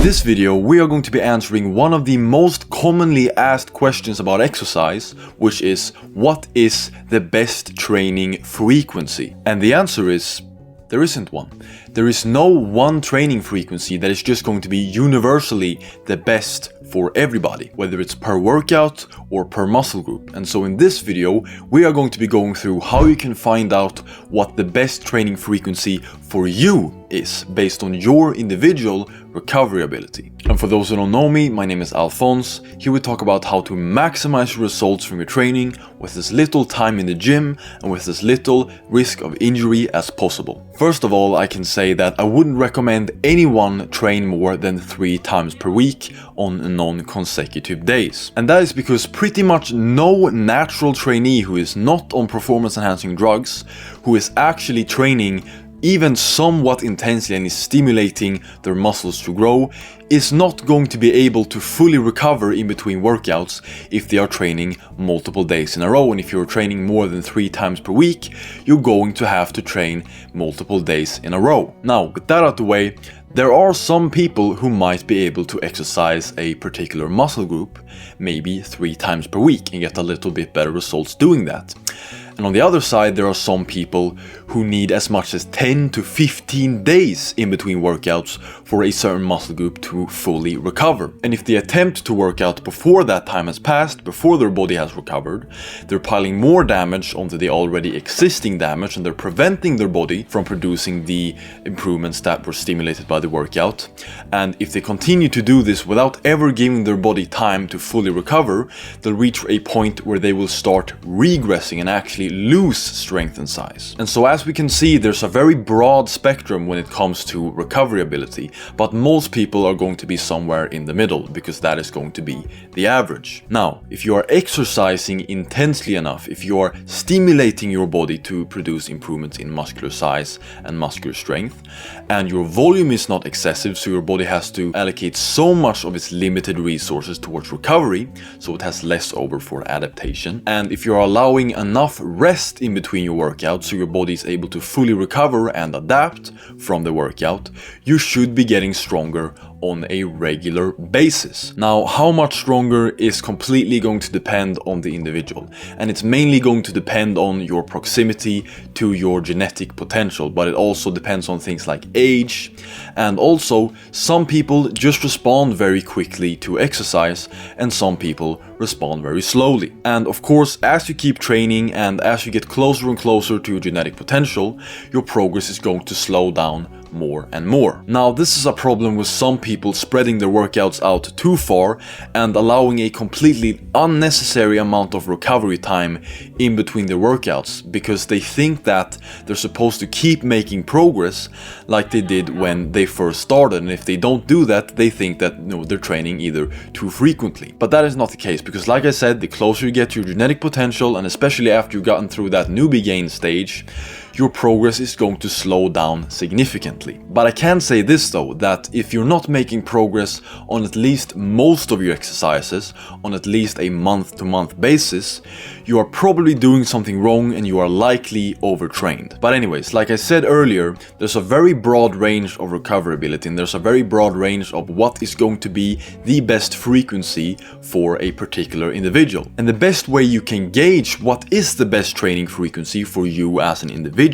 this video, we are going to be answering one of the most commonly asked questions about exercise, which is, what is the best training frequency? And the answer is, there isn't one. There is no one training frequency that is just going to be universally the best for everybody, whether it's per workout or per muscle group. And so in this video, we are going to be going through how you can find out what the best training frequency for you is based on your individual recovery ability. And for those who don't know me, my name is Alphonse. Here we talk about how to maximize results from your training with as little time in the gym and with as little risk of injury as possible. First of all, I can say that I wouldn't recommend anyone train more than 3 times per week on non-consecutive days. And that is because pretty much no natural trainee who is not on performance-enhancing drugs, who is actually training even somewhat intensely and is stimulating their muscles to grow, is not going to be able to fully recover in between workouts if they are training multiple days in a row. And if you're training more than 3 times per week, you're going to have to train multiple days in a row. Now, with that out of the way, there are some people who might be able to exercise a particular muscle group maybe 3 times per week and get a little bit better results doing that. And on the other side, there are some people who need as much as 10 to 15 days in between workouts for a certain muscle group to fully recover. And if they attempt to work out before that time has passed, before their body has recovered, they're piling more damage onto the already existing damage, and they're preventing their body from producing the improvements that were stimulated by the workout. And if they continue to do this without ever giving their body time to fully recover, they'll reach a point where they will start regressing and actually lose strength and size. And so as we can see, there's a very broad spectrum when it comes to recovery ability, but most people are going to be somewhere in the middle because that is going to be the average. Now, if you are exercising intensely enough, if you are stimulating your body to produce improvements in muscular size and muscular strength, and your volume is not excessive, so your body has to allocate so much of its limited resources towards recovery, so it has less over for adaptation, and if you're allowing enough rest in between your workouts so your body is able to fully recover and adapt from the workout, you should be getting stronger on a regular basis. Now, how much stronger is completely going to depend on the individual, and it's mainly going to depend on your proximity to your genetic potential, but it also depends on things like age, and also some people just respond very quickly to exercise and some people respond very slowly. And of course, as you keep training and as you get closer and closer to your genetic potential, your progress is going to slow down more and more. Now, this is a problem with some people spreading their workouts out too far and allowing a completely unnecessary amount of recovery time in between their workouts because they think that they're supposed to keep making progress like they did when they first started, and if they don't do that, they think that they're training either too frequently. But that is not the case, because like I said, the closer you get to your genetic potential, and especially after you've gotten through that newbie gain stage, your progress is going to slow down significantly. But I can say this though, that if you're not making progress on at least most of your exercises on at least a month-to-month basis, you are probably doing something wrong and you are likely overtrained. But anyways, like I said earlier, there's a very broad range of recoverability, and there's a very broad range of what is going to be the best frequency for a particular individual. And the best way you can gauge what is the best training frequency for you as an individual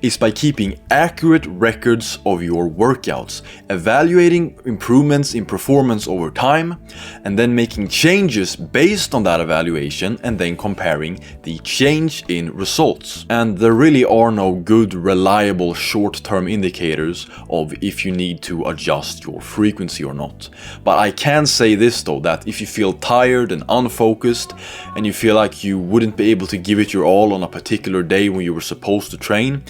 is by keeping accurate records of your workouts, evaluating improvements in performance over time, and then making changes based on that evaluation, and then comparing the change in results. And there really are no good, reliable short-term indicators of if you need to adjust your frequency or not. But I can say this though, that if you feel tired and unfocused, and you feel like you wouldn't be able to give it your all on a particular day when you were supposed to train,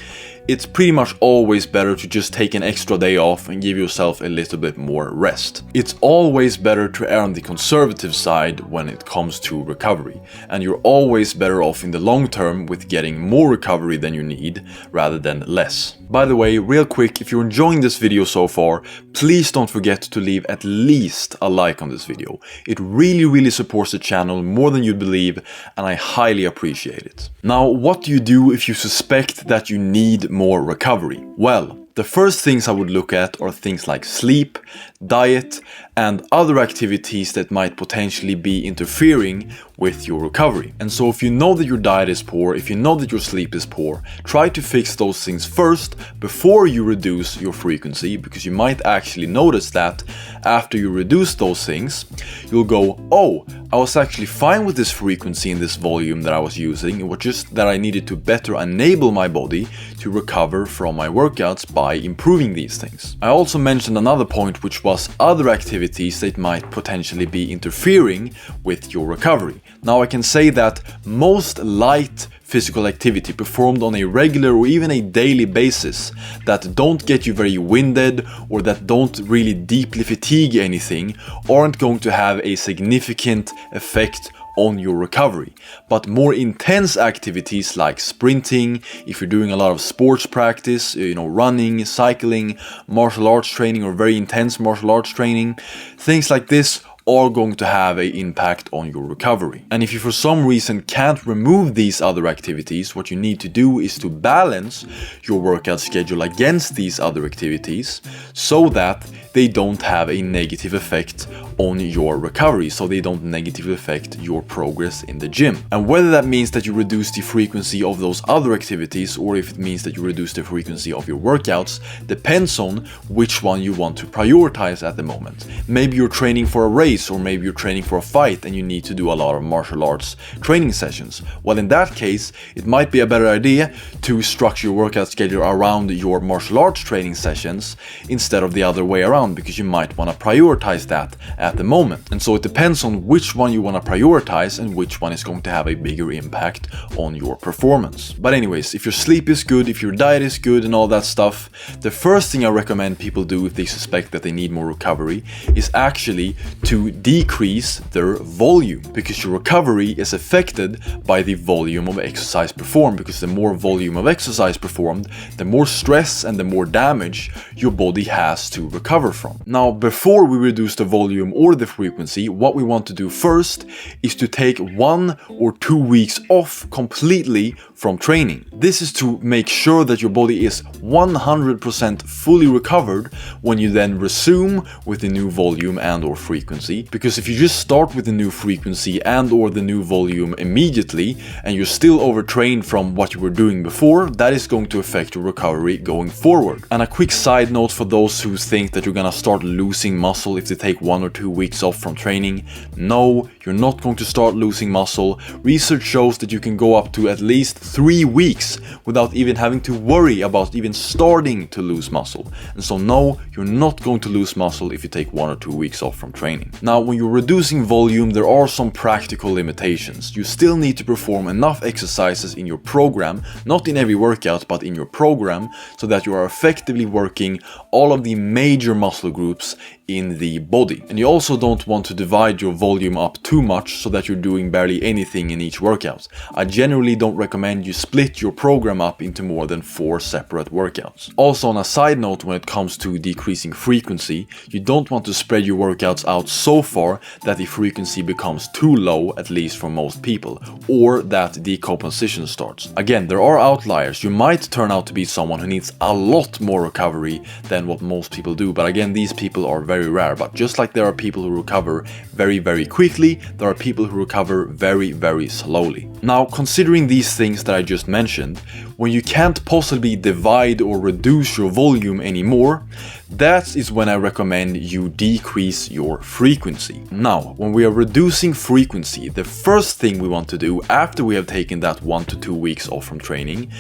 it's pretty much always better to just take an extra day off and give yourself a little bit more rest. It's always better to err on the conservative side when it comes to recovery, and you're always better off in the long term with getting more recovery than you need rather than less. By the way, real quick, if you're enjoying this video so far, please don't forget to leave at least a like on this video. It really supports the channel more than you'd believe, and I highly appreciate it. Now, what do you do if you suspect that you need more recovery? Well, the first things I would look at are things like sleep, diet, and other activities that might potentially be interfering with your recovery. And so if you know that your diet is poor, if you know that your sleep is poor, try to fix those things first before you reduce your frequency, because you might actually notice that after you reduce those things, you'll go, oh, I was actually fine with this frequency and this volume that I was using. It was just that I needed to better enable my body to recover from my workouts by improving these things. I also mentioned another point, which was other activities that might potentially be interfering with your recovery. Now I can say that most light physical activity performed on a regular or even a daily basis that don't get you very winded or that don't really deeply fatigue anything aren't going to have a significant effect on your recovery. But more intense activities like sprinting, if you're doing a lot of sports practice, running, cycling, martial arts training, or very intense martial arts training, things like this are going to have an impact on your recovery. And if you for some reason can't remove these other activities, what you need to do is to balance your workout schedule against these other activities so that they don't have a negative effect on your recovery, so they don't negatively affect your progress in the gym. And whether that means that you reduce the frequency of those other activities or if it means that you reduce the frequency of your workouts depends on which one you want to prioritize at the moment. Maybe you're training for a race, or maybe you're training for a fight and you need to do a lot of martial arts training sessions. Well, in that case, it might be a better idea to structure your workout schedule around your martial arts training sessions instead of the other way around, because you might want to prioritize that at the moment. And so it depends on which one you want to prioritize and which one is going to have a bigger impact on your performance. But anyways, if your sleep is good, if your diet is good and all that stuff, the first thing I recommend people do if they suspect that they need more recovery is actually to decrease their volume, because your recovery is affected by the volume of exercise performed, because the more volume of exercise performed, the more stress and the more damage your body has to recover from. Now, before we reduce the volume or the frequency, what we want to do first is to take 1 or 2 weeks off completely from training. This is to make sure that your body is 100% fully recovered when you then resume with the new volume and or frequency. Because if you just start with the new frequency and or the new volume immediately and you're still overtrained from what you were doing before, that is going to affect your recovery going forward. And a quick side note for those who think that you're gonna start losing muscle if they take 1 or 2 weeks off from training: no, you're not going to start losing muscle. Research shows that you can go up to at least 3 weeks without even having to worry about even starting to lose muscle. And so no, you're not going to lose muscle if you take 1 or 2 weeks off from training. Now, when you're reducing volume, there are some practical limitations. You still need to perform enough exercises in your program, not in every workout, but in your program, so that you are effectively working all of the major muscle groups in the body. And you also don't want to divide your volume up too much so that you're doing barely anything in each workout. I generally don't recommend you split your program up into more than 4 separate workouts. Also, on a side note, when it comes to decreasing frequency, you don't want to spread your workouts out so far that the frequency becomes too low, at least for most people, or that decomposition starts. Again, there are outliers. You might turn out to be someone who needs a lot more recovery than what most people do, but again, these people are very rare. But just like there are people who recover very, very quickly, there are people who recover very, very slowly. Now, considering these things that I just mentioned, when you can't possibly divide or reduce your volume anymore, that is when I recommend you decrease your frequency. Now, when we are reducing frequency, the first thing we want to do after we have taken that 1 to 2 weeks off from training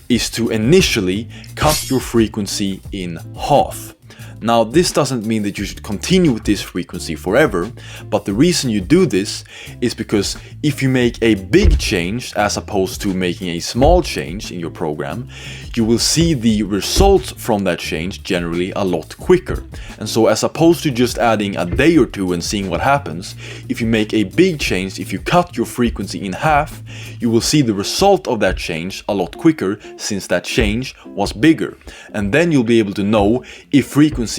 is to initially cut your frequency in half. Now, this doesn't mean that you should continue with this frequency forever, but the reason you do this is because if you make a big change as opposed to making a small change in your program, you will see the results from that change generally a lot quicker. And so as opposed to just adding a day or two and seeing what happens, if you make a big change, if you cut your frequency in half, you will see the result of that change a lot quicker since that change was bigger. And then you'll be able to know if frequency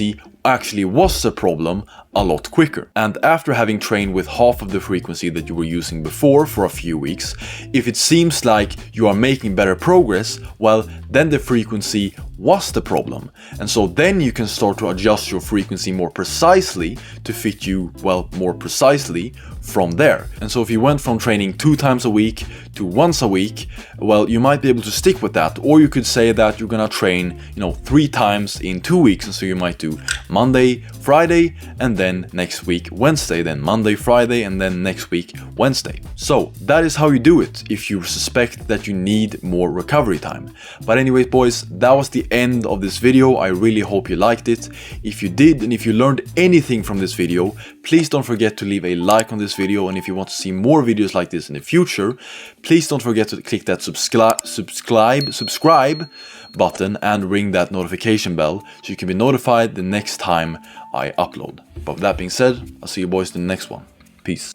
actually was a problem a lot quicker. And after having trained with half of the frequency that you were using before for a few weeks, if it seems like you are making better progress, well, then the frequency was the problem. And so then you can start to adjust your frequency more precisely to fit you, well, more precisely from there. And so if you went from training 2 times a week to once a week, well, you might be able to stick with that. Or you could say that you're gonna train, 3 times in 2 weeks. And so you might do Monday, Friday, and then next week Wednesday, then Monday, Friday, and then next week Wednesday. So that is how you do it if you suspect that you need more recovery time. But anyways, boys, that was the end of this video. I really hope you liked it. If you did, and if you learned anything from this video, please don't forget to leave a like on this video. And if you want to see more videos like this in the future, please don't forget to click that subscribe button and ring that notification bell so you can be notified the next time I upload. But with that being said, I'll see you boys in the next one. Peace.